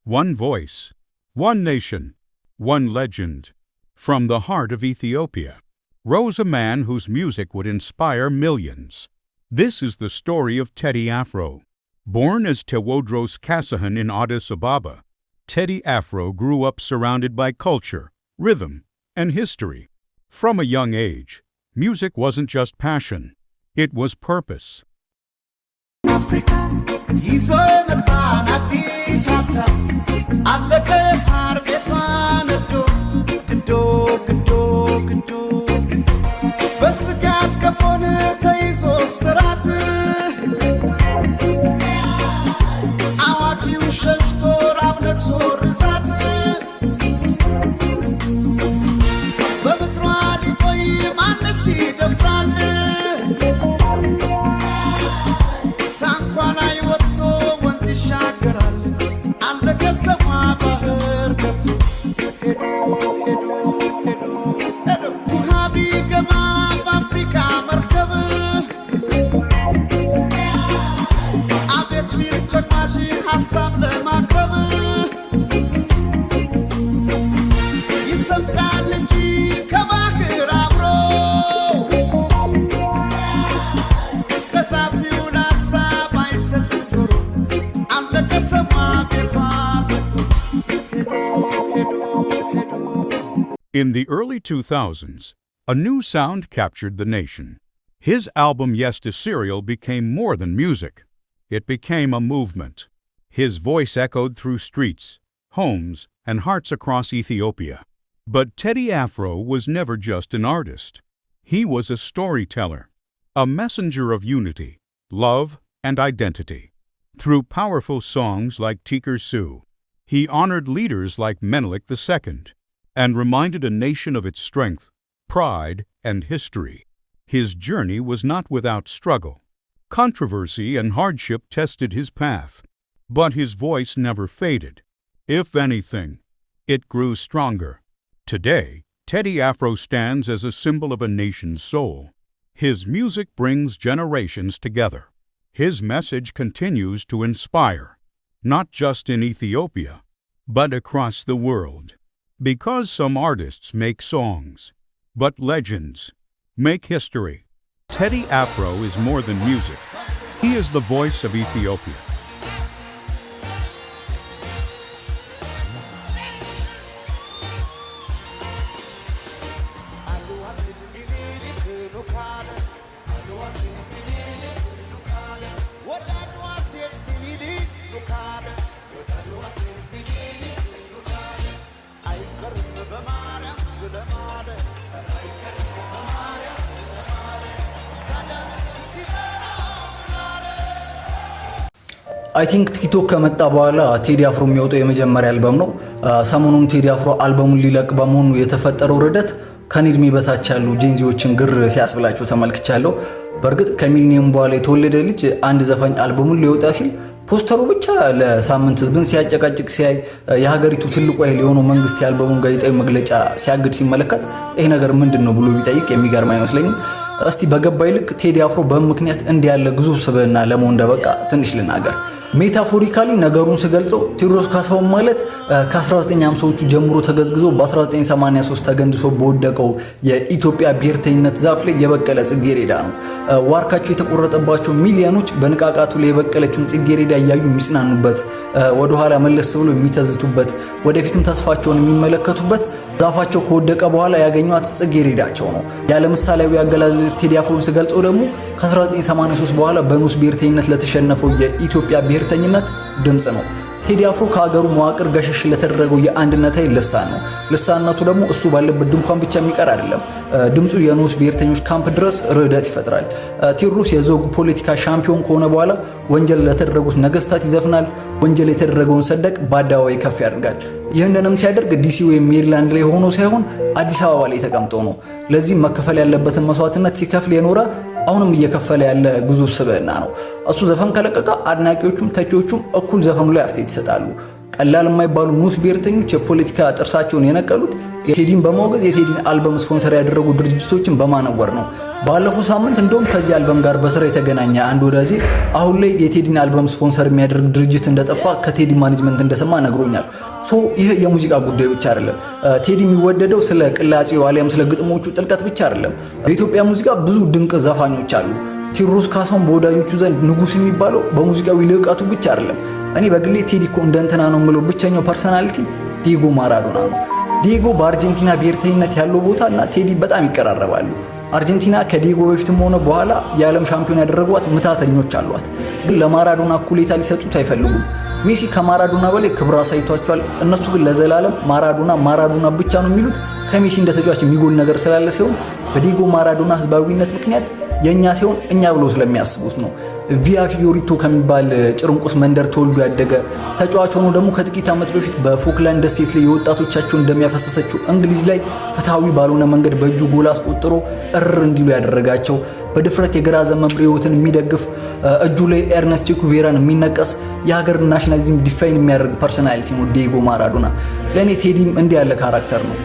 One voice, one nation, one legend. From the heart of Ethiopia rose a man whose music would inspire millions. This is the story of Teddy Afro. Born as Tewodros Kasahan in Addis Ababa, Teddy Afro grew up surrounded by culture, rhythm, and history. From a young age, music wasn't just passion, it was purpose. In the early 2000s, a new sound captured the nation. His album Yes to Cereal became more than music. It became a movement. His voice echoed through streets, homes, and hearts across Ethiopia. But Teddy Afro was never just an artist. He was a storyteller, a messenger of unity, love, and identity. Through powerful songs like Tikar Su, he honored leaders like Menelik II and reminded a nation of its strength, pride, and history. His journey was not without struggle. Controversy and hardship tested his path, but his voice never faded. If anything, it grew stronger. Today, Teddy Afro stands as a symbol of a nation's soul. His music brings generations together. His message continues to inspire, not just in Ethiopia, but across the world. Because some artists make songs, but legends make history. Teddy Afro is more than music. He is the voice of Ethiopia. I think ቲክቶክ ከመጣ በኋላ ቴዲ አፍሮ የሚወጣው የመጀመሪያ አልበም ነው። ሰሞኑን ቴዲ አፍሮ አልበሙን ሊለቅ በመሆኑ የተፈጠረው ርደት ከኔ እድሜ በታች ያሉ ጄንዚዎችን ግር ሲያስብላቸው ተመልክቻለሁ። በርግጥ ከሚሊኒየም በኋላ የተወለደ ልጅ አንድ ዘፋኝ አልበሙን ሊወጣ ሲል ፖስተሩ ብቻ ለሳምንት ህዝብን ሲያጨቃጭቅ ሲያይ የሀገሪቱ ትልቁ ኃይል የሆነው መንግስት የአልበሙን ጋዜጣዊ መግለጫ ሲያግድ ሲመለከት ይሄ ነገር ምንድነው ብሎ ቢጠይቅ የሚገርም አይመስለኝም። እስቲ በገባይ ልክ ቴዲ አፍሮ በምክንያት እንዲያለ ግዙፍ ስብዕና ለመሆን እንደበቃ ትንሽ ልናገር። ሜታፎሪካሊ ነገሩን ስገልጸው ቴዎድሮስ ካሳሁን ማለት ከ1950ዎቹ ጀምሮ ተገዝግዞ በ1983 ተገንድሶ በወደቀው የኢትዮጵያ ብሔርተኝነት ዛፍ ላይ የበቀለ ጽጌረዳ ነው። ዋርካቸው የተቆረጠባቸው ሚሊዮኖች በንቃቃቱ ላይ የበቀለችውን ጽጌረዳ እያዩ የሚጽናኑበት፣ ወደ ኋላ መለስ ብሎ የሚተዝቱበት፣ ወደፊትም ተስፋቸውን የሚመለከቱበት ዛፋቸው ከወደቀ በኋላ ያገኙት ጽጌረዳቸው ነው። ያለ ምሳሌያዊ አገላለጽ ቴዲ አፍሮን ስገልጸው ደግሞ ከ1983 በኋላ በንጉስ ብሔርተኝነት ለተሸነፈው የኢትዮጵያ ብሔርተኝነት ድምጽ ነው። ቴዲ አፍሮ ከሀገሩ መዋቅር ገሸሽ ለተደረገው የአንድነት ኃይል ልሳን ነው። ልሳንነቱ ደግሞ እሱ ባለበት ድንኳን ብቻ የሚቀር አይደለም። ድምጹ የንጉስ ብሔርተኞች ካምፕ ድረስ ርዕደት ይፈጥራል። ቴዎድሮስ የዘውግ ፖለቲካ ሻምፒዮን ከሆነ በኋላ ወንጀል ለተደረጉት ነገስታት ይዘፍናል። ወንጀል የተደረገውን ሰደቅ በአደባባይ ከፍ ያደርጋል። ይህንንም ሲያደርግ ዲሲ ወይም ሜሪላንድ ላይ ሆኖ ሳይሆን አዲስ አበባ ላይ ተቀምጦ ነው። ለዚህ መከፈል ያለበትን መስዋዕትነት ሲከፍል የኖረ አሁንም እየከፈለ ያለ ግዙፍ ስብዕና ነው። እሱ ዘፈን ከለቀቀ አድናቂዎቹም ተቺዎቹም እኩል ዘፈኑ ላይ አስተያየት ይሰጣሉ። ቀላል የማይባሉ ንዑስ ብሔርተኞች የፖለቲካ ጥርሳቸውን የነቀሉት ቴዲን በማውገዝ የቴዲን አልበም ስፖንሰር ያደረጉ ድርጅቶችን በማነወር ነው። ባለፈው ሳምንት እንደውም ከዚህ አልበም ጋር በስራ የተገናኘ አንድ ወዳጄ አሁን ላይ የቴዲን አልበም ስፖንሰር የሚያደርግ ድርጅት እንደጠፋ ከቴዲ ማኔጅመንት እንደሰማ ነግሮኛል። ይህ የሙዚቃ ጉዳይ ብቻ አይደለም። ቴዲ የሚወደደው ስለ ቅላጼው አሊያም ስለ ግጥሞቹ ጥልቀት ብቻ አይደለም። በኢትዮጵያ ሙዚቃ ብዙ ድንቅ ዘፋኞች አሉ። ቴዎድሮስ ካሳሁን በወዳጆቹ ዘንድ ንጉስ የሚባለው በሙዚቃዊ ልዕቀቱ ብቻ አይደለም። እኔ በግሌ ቴዲ እኮ እንደንትና ነው የምለው ብቸኛው ፐርሰናሊቲ ዲዬጎ ማራዶና ነው። ዲዬጎ በአርጀንቲና ብሔርተኝነት ያለው ቦታ እና ቴዲ በጣም ይቀራረባሉ። አርጀንቲና ከዲዬጎ በፊትም ሆነ በኋላ የዓለም ሻምፒዮን ያደረጓት ምታተኞች አሏት፣ ግን ለማራዶና እኩሌታ ሊሰጡት አይፈልጉም። ሜሲ ከማራዶና በላይ ክብር አሳይቷቸዋል። እነሱ ግን ለዘላለም ማራዶና ብቻ ነው የሚሉት። ከሜሲ እንደ ተጫዋች የሚጎል ነገር ስላለ ሲሆን በዲዬጎ ማራዶና ህዝባዊነት ምክንያት የኛ ሲሆን እኛ ብሎ ስለሚያስቡት ነው። ቪያ ፊዮሪቶ ከሚባል ጭርንቁስ መንደር ተወልዶ ያደገ ተጫዋች ሆኖ ደግሞ ከጥቂት ዓመት በፊት በፎክላንድ ደሴት ላይ የወጣቶቻቸው እንደሚያፈሰሰችው እንግሊዝ ላይ ፍትሃዊ ባልሆነ መንገድ በእጁ ጎል አስቆጥሮ እንዲሉ ያደረጋቸው በድፍረት የግራ ዘመም ርዕዮትን የሚደግፍ እጁ ላይ ኤርነስት ቼ ጉቬራን የሚነቀስ የሀገር ናሽናሊዝም ዲፋይን የሚያደርግ ፐርሰናሊቲ ነው ዲዬጎ ማራዶና። ለእኔ ቴዲም እንዲህ ያለ ካራክተር ነው።